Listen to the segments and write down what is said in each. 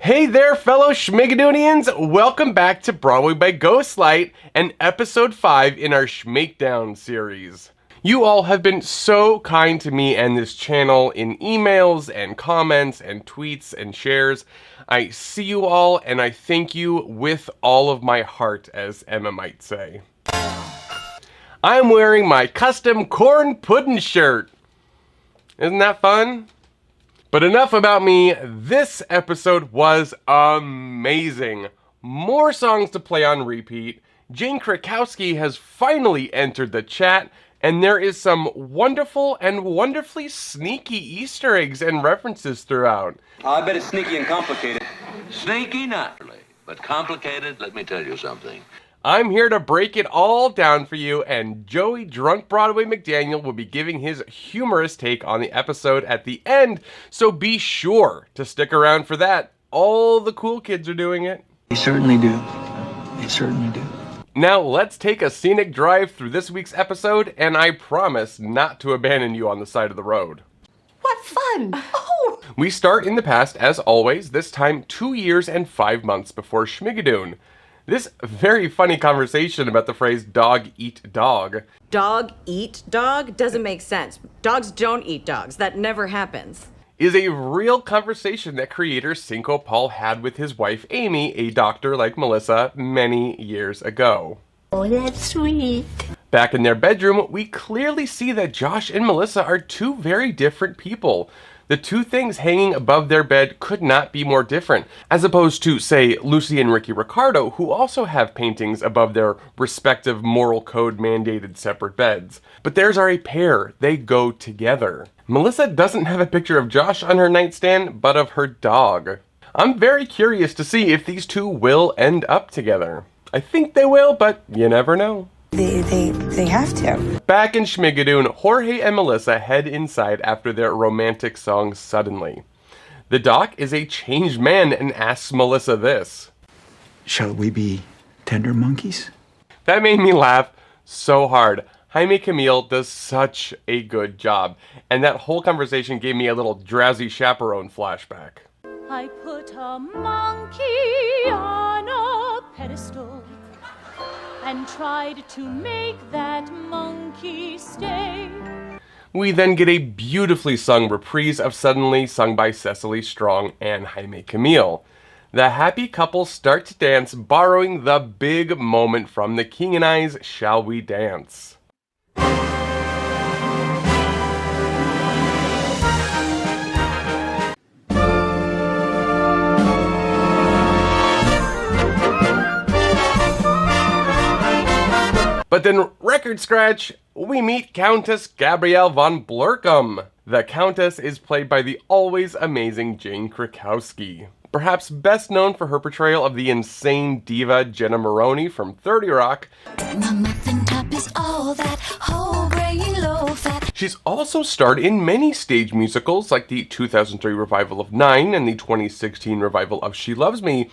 Hey there, fellow Schmigadoonians! Welcome back to Broadway by Ghostlight and episode 5 in our Schmeakdown series. You all have been so kind to me and this channel in emails and comments and tweets and shares. I see you all and I thank you with all of my heart, as Emma might say. I'm wearing my custom corn pudding shirt. Isn't that fun? But enough about me. This episode was amazing. More songs to play on repeat. Jane Krakowski has finally entered the chat, and there is some wonderful and wonderfully sneaky Easter eggs and references throughout. I bet it's sneaky and complicated. Sneaky, not really, but complicated, let me tell you something. I'm here to break it all down for you, and Joey Drunk Broadway McDaniel will be giving his humorous take on the episode at the end, so be sure to stick around for that. All the cool kids are doing it. They certainly do. They certainly do. Now let's take a scenic drive through this week's episode, and I promise not to abandon you on the side of the road. What fun! Oh! We start in the past, as always, this time 2 years and 5 months before Schmigadoon. This very funny conversation about the phrase dog eat dog. Dog eat dog doesn't make sense. Dogs don't eat dogs. That never happens. Is a real conversation that creator Cinco Paul had with his wife Amy, a doctor like Melissa, many years ago. Oh, that's sweet. Back in their bedroom, we clearly see that Josh and Melissa are two very different people. The two things hanging above their bed could not be more different, as opposed to, say, Lucy and Ricky Ricardo, who also have paintings above their respective moral code mandated separate beds. But theirs are a pair. They go together. Melissa doesn't have a picture of Josh on her nightstand, but of her dog. I'm very curious to see if these two will end up together. I think they will, but you never know. They have to. Back in Schmigadoon, Jorge and Melissa head inside after their romantic song Suddenly. The doc is a changed man and asks Melissa this. Shall we be tender monkeys? That made me laugh so hard. Jaime Camille does such a good job, and that whole conversation gave me a little drowsy chaperone flashback. I put a monkey on a pedestal and tried to make that monkey stay. We then get a beautifully sung reprise of Suddenly, sung by Cecily Strong and Jaime Camille. The happy couple start to dance, borrowing the big moment from The King and I's Shall We Dance? But then, record scratch, we meet Countess Gabrielle von Blerkie. The Countess is played by the always amazing Jane Krakowski. Perhaps best known for her portrayal of the insane diva Jenna Maroney from 30 Rock. My muffin top is all that whole grain low fat. She's also starred in many stage musicals like the 2003 revival of Nine and the 2016 revival of She Loves Me.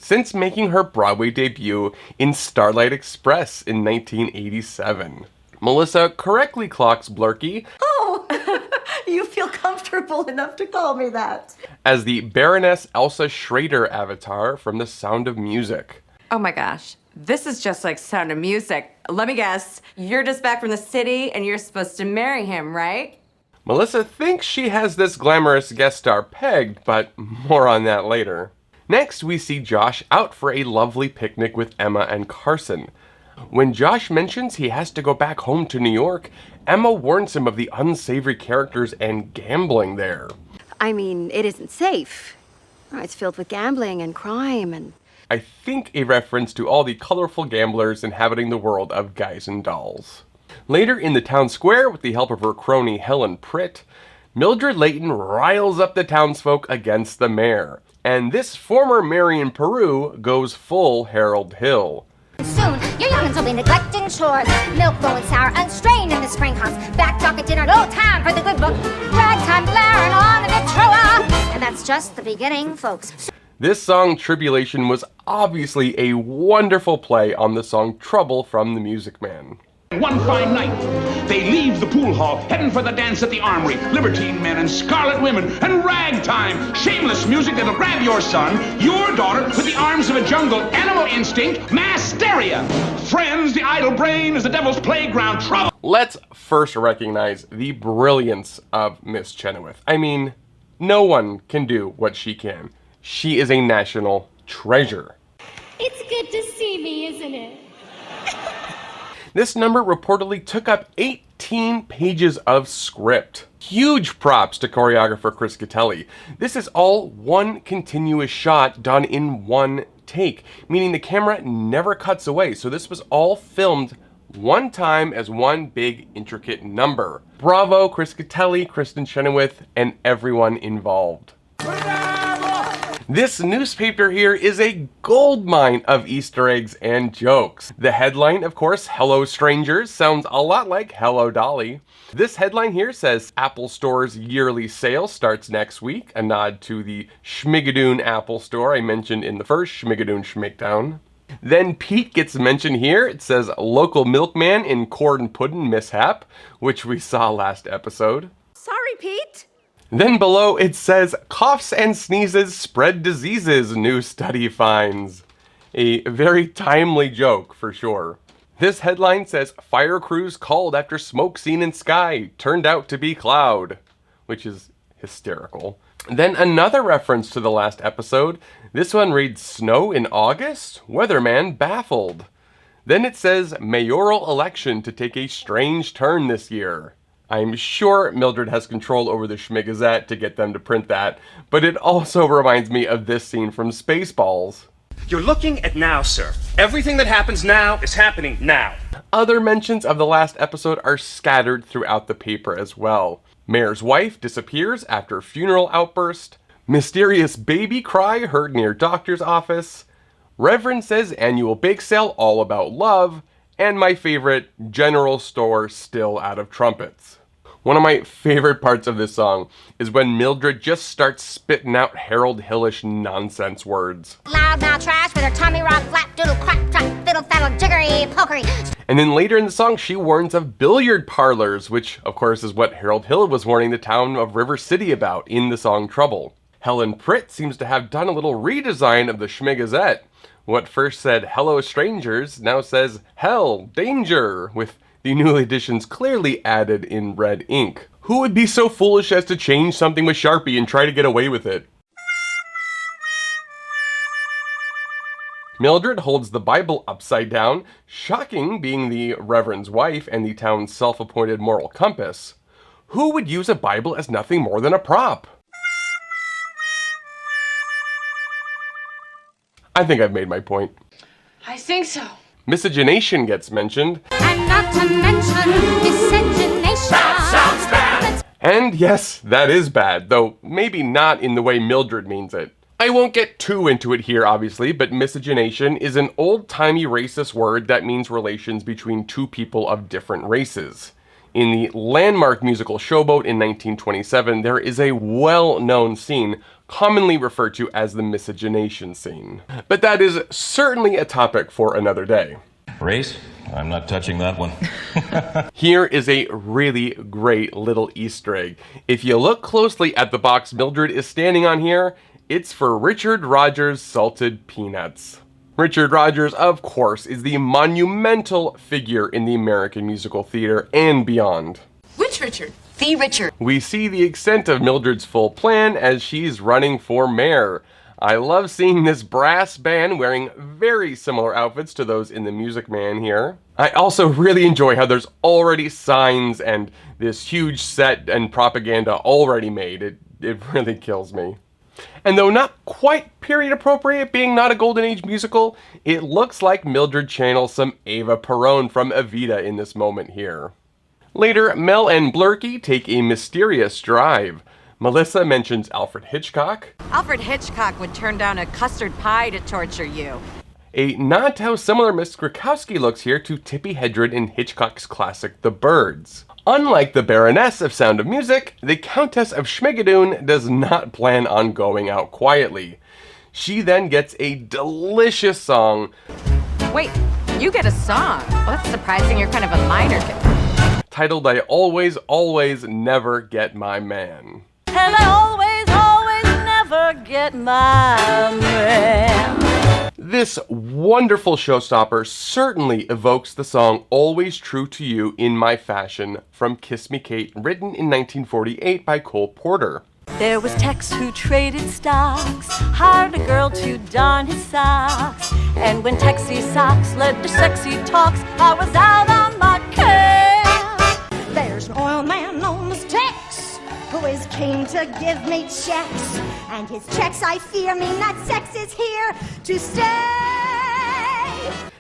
Since making her Broadway debut in Starlight Express in 1987. Melissa correctly clocks Blerkie Oh, you feel comfortable enough to call me that. as the Baroness Elsa Schrader avatar from The Sound of Music. Oh my gosh. This is just like Sound of Music. Let me guess. You're just back from the city and you're supposed to marry him, right? Melissa thinks she has this glamorous guest star pegged, but more on that later. Next, we see Josh out for a lovely picnic with Emma and Carson. When Josh mentions he has to go back home to New York, Emma warns him of the unsavory characters and gambling there. I mean, it isn't safe. It's filled with gambling and crime and... I think a reference to all the colorful gamblers inhabiting the world of Guys and Dolls. Later in the town square, with the help of her crony Helen Pritt, Mildred Layton riles up the townsfolk against the mayor. And this former Marion Peru goes full Harold Hill. Soon, your young'uns will be neglecting chores. Milk going sour, unstrained in the spring house. Back talk at dinner, no time for the good book. Ragtime blaring on the Detroit. And that's just the beginning, folks. This song, Tribulation, was obviously a wonderful play on the song Trouble from The Music Man. One fine night, they leave the pool hall, heading for the dance at the armory. Libertine men and scarlet women and ragtime. Shameless music that'll grab your son, your daughter, with the arms of a jungle. Animal instinct, mass hysteria. Friends, the idle brain is the devil's playground. Trouble. Let's first recognize the brilliance of Miss Chenoweth. I mean, no one can do what she can. She is a national treasure. It's good to see me, isn't it? This number reportedly took up 18 pages of script. Huge props to choreographer Chris Gattelli. This is all one continuous shot done in one take, meaning the camera never cuts away. So this was all filmed one time as one big intricate number. Bravo, Chris Gattelli, Kristen Chenoweth, and everyone involved. This newspaper here is a goldmine of Easter eggs and jokes. The headline, of course, Hello Strangers, sounds a lot like Hello Dolly. This headline here says Apple Store's yearly sale starts next week, a nod to the Schmigadoon Apple Store I mentioned in the first Schmigadoon Schmeakdown. Then Pete gets mentioned here. It says local milkman in corn pudding mishap, which we saw last episode. Sorry, Pete. Then below it says, coughs and sneezes spread diseases, new study finds. A very timely joke for sure. This headline says, fire crews called after smoke seen in sky, turned out to be cloud, which is hysterical. Then another reference to the last episode. This one reads, snow in August? Weatherman baffled. Then it says, mayoral election to take a strange turn this year. I'm sure Mildred has control over the Schmigazette to get them to print that, but it also reminds me of this scene from Spaceballs. You're looking at now, sir. Everything that happens now is happening now. Other mentions of the last episode are scattered throughout the paper as well. Mayor's wife disappears after funeral outburst. Mysterious baby cry heard near doctor's office. Reverend says annual bake sale all about love. And my favorite, general store still out of trumpets. One of my favorite parts of this song is when Mildred just starts spitting out Harold Hillish nonsense words. Loudmouth trash with her tummy rock, flap doodle, crack, trap, fiddle, faddle, jiggery, pokery. And then later in the song, she warns of billiard parlors, which of course is what Harold Hill was warning the town of River City about in the song Trouble. Helen Pritt seems to have done a little redesign of the Schmigazette. What first said Hello Strangers now says Hell, Danger, with the new editions clearly added in red ink. Who would be so foolish as to change something with Sharpie and try to get away with it? Mildred holds the Bible upside down, shocking being the Reverend's wife and the town's self-appointed moral compass. Who would use a Bible as nothing more than a prop? I think I've made my point. I think so. Miscegenation gets mentioned. And not to mention miscegenation. That sounds bad. And yes, that is bad, though maybe not in the way Mildred means it. I won't get too into it here, obviously, but miscegenation is an old-timey racist word that means relations between two people of different races. In the landmark musical Showboat in 1927, there is a well-known scene commonly referred to as the miscegenation scene. But that is certainly a topic for another day. Race? I'm not touching that one. Here is a really great little Easter egg. If you look closely at the box Mildred is standing on here, it's for Richard Rodgers' salted peanuts. Richard Rodgers, of course, is the monumental figure in the American musical theater and beyond. Which Richard? The Richard. We see the extent of Mildred's full plan as she's running for mayor. I love seeing this brass band wearing very similar outfits to those in The Music Man here. I also really enjoy how there's already signs and this huge set and propaganda already made. It really kills me. And though not quite period appropriate, being not a Golden Age musical, it looks like Mildred channels some Eva Perón from Evita in this moment here. Later, Mel and Blerkie take a mysterious drive. Melissa mentions Alfred Hitchcock. Alfred Hitchcock would turn down a custard pie to torture you. A nod to how similar Miss Krakowski looks here to Tippi Hedren in Hitchcock's classic The Birds. Unlike the Baroness of Sound of Music, the Countess of Schmigadoon does not plan on going out quietly. She then gets a delicious song. Wait, You get a song. Well, that's surprising. You're kind of a minor kid. Titled I Always, Always Never Get My Man. And I always never get my man. This wonderful showstopper certainly evokes the song Always True to You in My Fashion from Kiss Me Kate, written in 1948 by Cole Porter. There was Tex who traded stocks, hired a girl to darn his socks. And when Texie socks led to sexy talks, I was out on my cane. There's an oil man known as Tex, who is keen to give me checks. And his checks, I fear, mean that sex is here to stay.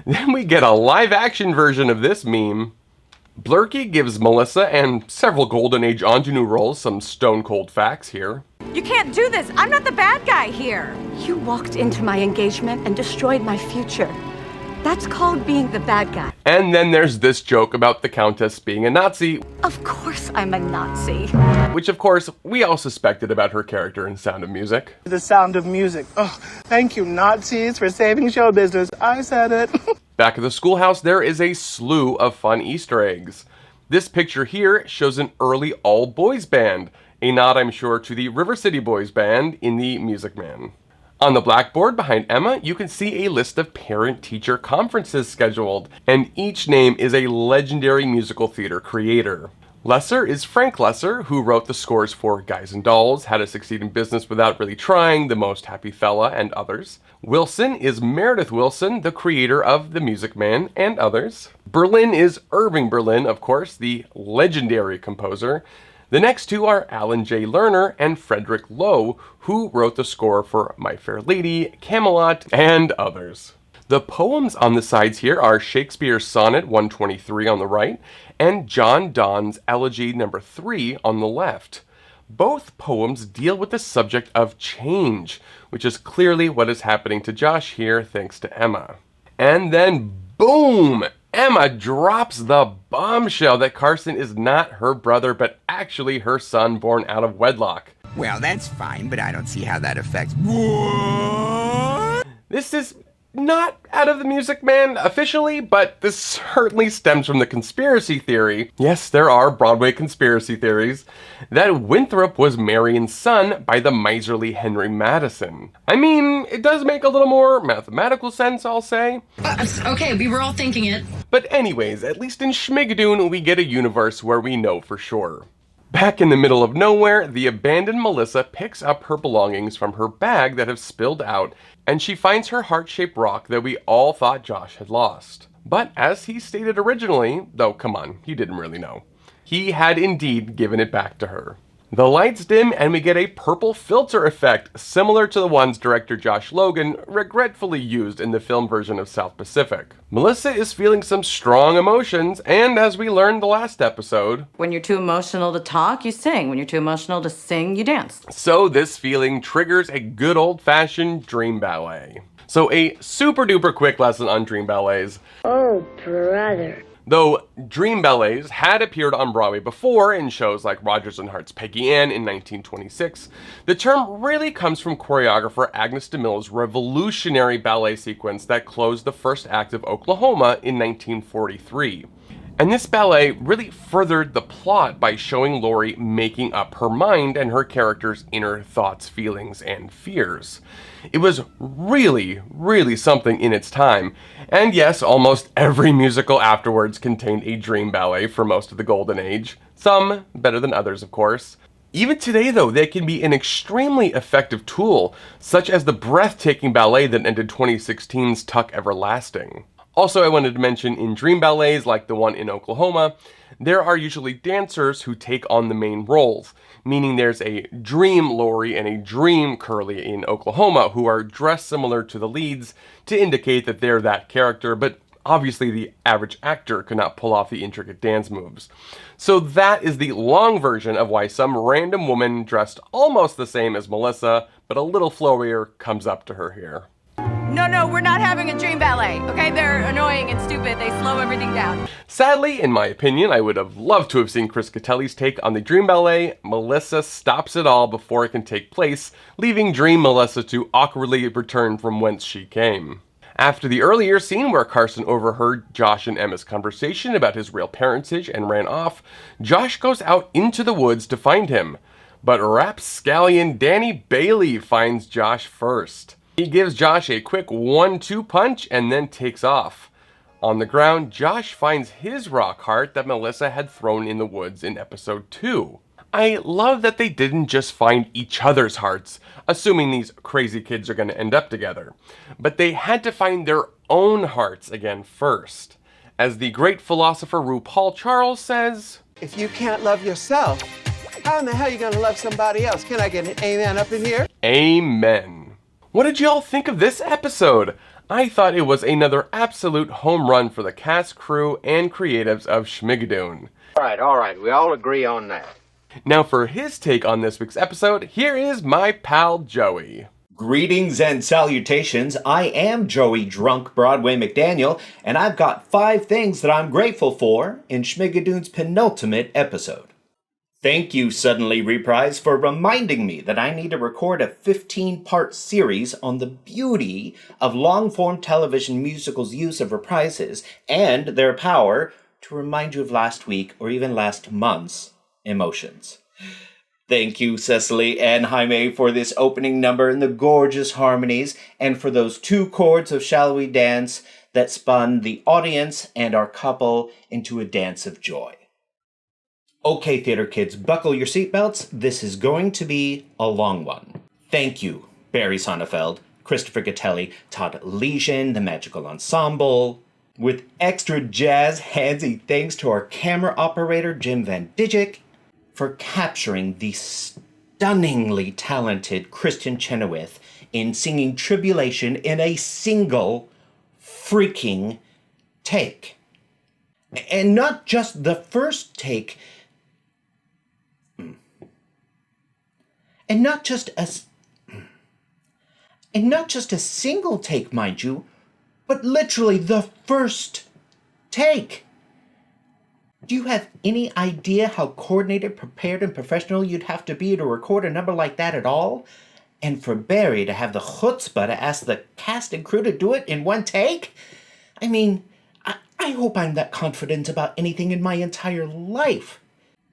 Then we get a live-action version of this meme. Blerkie gives Melissa and several Golden Age ingenue roles some stone-cold facts here. You can't do this. I'm not the bad guy here. You walked into my engagement and destroyed my future. That's called being the bad guy. And then there's this joke about the Countess being a Nazi. Of course I'm a Nazi. Which, of course, we all suspected about her character in Sound of Music. The Sound of Music. Oh, thank you, Nazis, for saving show business. I said it. Back at the Schoolhouse, there is a slew of fun Easter eggs. This picture here shows an early all-boys band, a nod, I'm sure, to the River City Boys band in The Music Man. On the blackboard behind Emma, you can see a list of parent-teacher conferences scheduled, and each name is a legendary musical theater creator. Lesser is Frank Lesser, who wrote the scores for Guys and Dolls, How to Succeed in Business Without Really Trying, The Most Happy Fella, and others. Wilson is Meredith Wilson, the creator of The Music Man and others. Berlin is Irving Berlin, of course, the legendary composer. The next two are Alan J. Lerner and Frederick Lowe, who wrote the score for My Fair Lady, Camelot, and others. The poems on the sides here are Shakespeare's Sonnet 123 on the right, and John Donne's Elegy No. 3 on the left. Both poems deal with the subject of change, which is clearly what is happening to Josh here thanks to Emma. And then boom! Emma drops the bombshell that Carson is not her brother, but actually her son born out of wedlock. Well, that's fine, but I don't see how that affects... What? This is not out of The Music Man officially, but this certainly stems from the conspiracy theory. Yes, there are Broadway conspiracy theories that Winthrop was Marion's son by the miserly Henry Madison. I mean, it does make a little more mathematical sense, I'll say. Okay, we were all thinking it. But anyways, at least in Schmigadoon, we get a universe where we know for sure. Back in the middle of nowhere, the abandoned Melissa picks up her belongings from her bag that have spilled out, and she finds her heart-shaped rock that we all thought Josh had lost. But as he stated originally, though come on, he didn't really know, he had indeed given it back to her. The lights dim and we get a purple filter effect similar to the ones director Josh Logan regretfully used in the film version of South Pacific. Melissa is feeling some strong emotions, and as we learned the last episode, when you're too emotional to talk, you sing. When you're too emotional to sing, you dance. So this feeling triggers a good old-fashioned dream ballet. So a super duper quick lesson on dream ballets. Oh, brother. Though dream ballets had appeared on Broadway before in shows like Rodgers and Hart's Peggy Ann in 1926, the term really comes from choreographer Agnes DeMille's revolutionary ballet sequence that closed the first act of Oklahoma in 1943. And this ballet really furthered the plot by showing Laurie making up her mind and her character's inner thoughts, feelings, and fears. It was really, really something in its time. And yes, almost every musical afterwards contained a dream ballet for most of the Golden Age. Some better than others, of course. Even today, though, they can be an extremely effective tool, such as the breathtaking ballet that ended 2016's Tuck Everlasting. Also, I wanted to mention in dream ballets like the one in Oklahoma, there are usually dancers who take on the main roles, meaning there's a dream Laurie and a dream Curly in Oklahoma who are dressed similar to the leads to indicate that they're that character, but obviously the average actor could not pull off the intricate dance moves. So that is the long version of why some random woman dressed almost the same as Melissa, but a little flowier, comes up to her here. No, we're not having a dream ballet, okay? They're annoying and stupid. They slow everything down. Sadly, in my opinion, I would have loved to have seen Chris Catelli's take on the dream ballet. Melissa stops it all before it can take place, leaving dream Melissa to awkwardly return from whence she came. After the earlier scene where Carson overheard Josh and Emma's conversation about his real parentage and ran off, Josh goes out into the woods to find him. But rapscallion Danny Bailey finds Josh first. He gives Josh a quick 1-2 punch and then takes off. On the ground, Josh finds his rock heart that Melissa had thrown in the woods in episode 2. I love that they didn't just find each other's hearts, assuming these crazy kids are going to end up together, but they had to find their own hearts again first. As the great philosopher RuPaul Charles says, "If you can't love yourself, how in the hell are you going to love somebody else? Can I get an amen up in here?" Amen. What did y'all think of this episode? I thought it was another absolute home run for the cast, crew, and creatives of Schmigadoon. All right, we all agree on that. Now for his take on this week's episode, here is my pal Joey. Greetings and salutations. I am Joey Drunk Broadway McDaniel, and I've got 5 things that I'm grateful for in Schmigadoon's penultimate episode. Thank you, Suddenly Reprise, for reminding me that I need to record a 15-part series on the beauty of long-form television musicals' use of reprises and their power to remind you of last week or even last month's emotions. Thank you, Cecily and Jaime, for this opening number and the gorgeous harmonies, and for those 2 chords of Shall We Dance that spun the audience and our couple into a dance of joy. Okay, theater kids, buckle your seatbelts. This is going to be a long one. Thank you, Barry Sonnefeld, Christopher Gattelli, Todd Legion, the Magical Ensemble. With extra jazz handsy thanks to our camera operator, Jim Van Dijik, for capturing the stunningly talented Christian Chenoweth in singing Tribulation in a single freaking take. And not just the first take, and not just a single take, mind you, but literally the first take. Do you have any idea how coordinated, prepared, and professional you'd have to be to record a number like that at all? And for Barry to have the chutzpah to ask the cast and crew to do it in one take? I mean, I hope I'm that confident about anything in my entire life.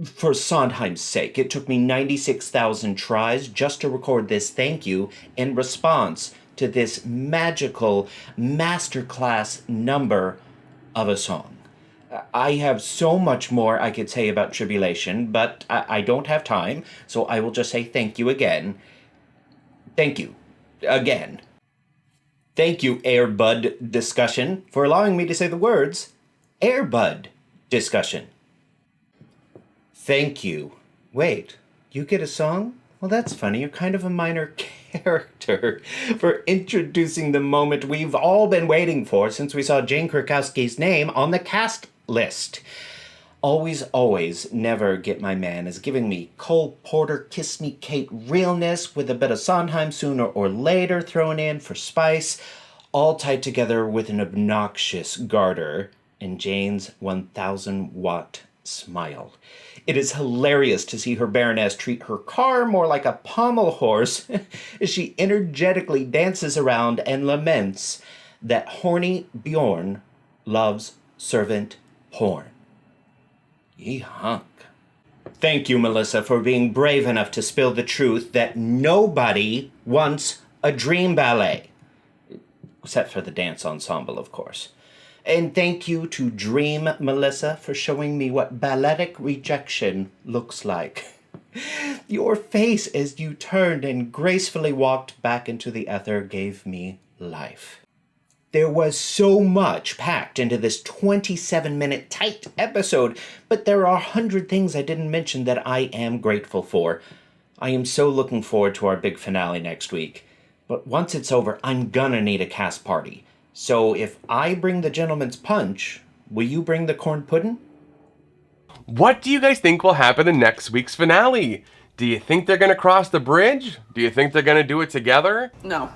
For Sondheim's sake, it took me 96,000 tries just to record this thank you in response to this magical masterclass number of a song. I have so much more I could say about Tribulation, but I don't have time, so I will just say thank you again. Thank you. Again. Thank you, Air Bud Discussion, for allowing me to say the words Air Bud Discussion. Thank you. Wait, you get a song? Well, that's funny. You're kind of a minor character for introducing the moment we've all been waiting for since we saw Jane Krakowski's name on the cast list. Always, always, never get my man is giving me Cole Porter, Kiss Me Kate realness with a bit of Sondheim sooner or later thrown in for spice, all tied together with an obnoxious garter and Jane's 1,000-watt smile. It is hilarious to see her Baroness treat her car more like a pommel horse as she energetically dances around and laments that horny Bjorn loves servant porn. Ye hunk. Thank you, Melissa, for being brave enough to spill the truth that nobody wants a dream ballet. Except for the dance ensemble, of course. And thank you to Dream Melissa for showing me what balletic rejection looks like. Your face as you turned and gracefully walked back into the ether gave me life. There was so much packed into this 27-minute tight episode, but there are 100 things I didn't mention that I am grateful for. I am so looking forward to our big finale next week. But once it's over, I'm gonna need a cast party. So if I bring the gentleman's punch, will you bring the corn pudding? What do you guys think will happen in next week's finale? Do you think they're going to cross the bridge? Do you think they're going to do it together? No.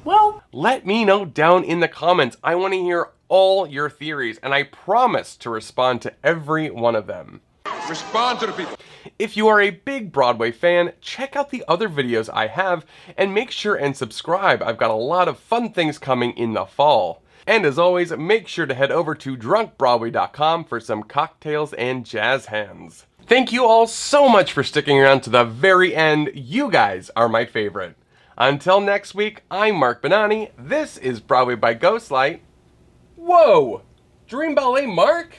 Well, let me know down in the comments. I want to hear all your theories, and I promise to respond to every one of them. Respond to the people. If you are a big Broadway fan, check out the other videos I have and make sure and subscribe. I've got a lot of fun things coming in the fall. And as always, make sure to head over to drunkbroadway.com for some cocktails and jazz hands. Thank you all so much for sticking around to the very end. You guys are my favorite. Until next week, I'm Mark Benani. This is Broadway by Ghostlight. Whoa! Dream Ballet Mark?